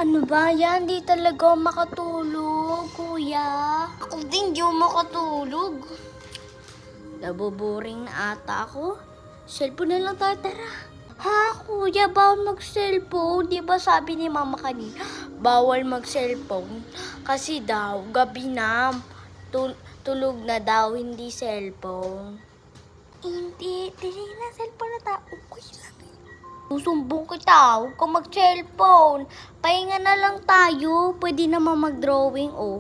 Ano ba yan? Di talaga makatulog, kuya. Ako din, di ako makatulog. Naboboring na ata ako. Cellphone na lang tayo, tara. Ha, kuya, bawal mag-cellphone. Di ba sabi ni mama kanina, bawal mag-cellphone? Kasi daw, gabi na, tulog na daw, hindi cellphone. Hindi, dili na cellphone na tao. Kuya lang. Susumbong kita, huwag kang mag-cellphone. Pahinga na lang tayo. Pwede naman mag-drawing, oh.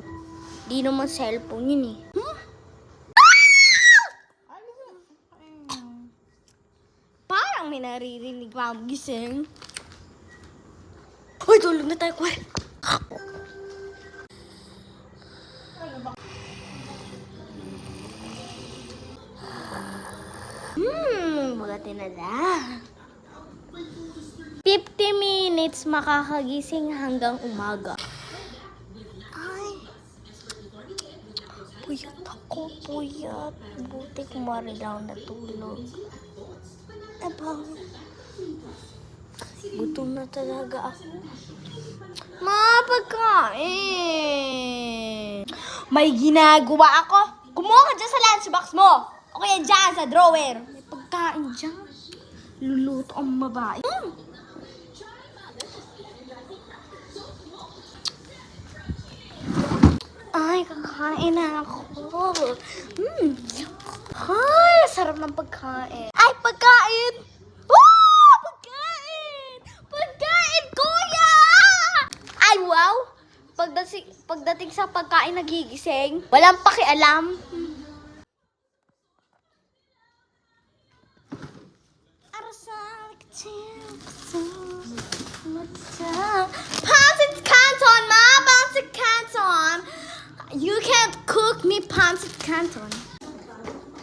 Di naman cellphone yun, eh. Parang may naririnig pa gising. Hoy, tulog na tayo, kuya. Bugati na lang. 50 minutes makakagising hanggang umaga. Ay. Puyat ako, puyat. Buti kumari lang natulog. Abang. Gutom na talaga ako. Pagkain. May ginagawa ako. Kumuha ka dyan sa lunchbox mo. O kaya dyan sa drawer. May pagkain dyan. Luluto ang babae. Ay, kakain na ako. Ay, sarap ng pagkain. Ay, pagkain! Pagkain! Pagkain, kuya! Ay, wow! Pagdating sa pagkain, nagigising. Walang pakialam. Pancit Canton, ma! Pancit Canton! You can't cook me pancit canton.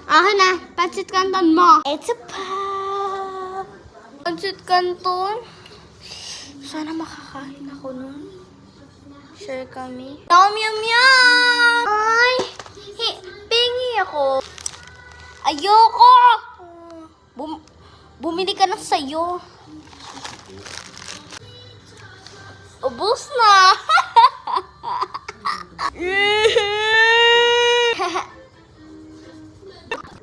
Ako na, pancit canton mo. It's a pop. Pancit canton? Sana makakain ako nun. Share kami. Yum, yum, yum! Ay, pingi ako. Ayoko! Bumili ka na sa'yo. Ubus na!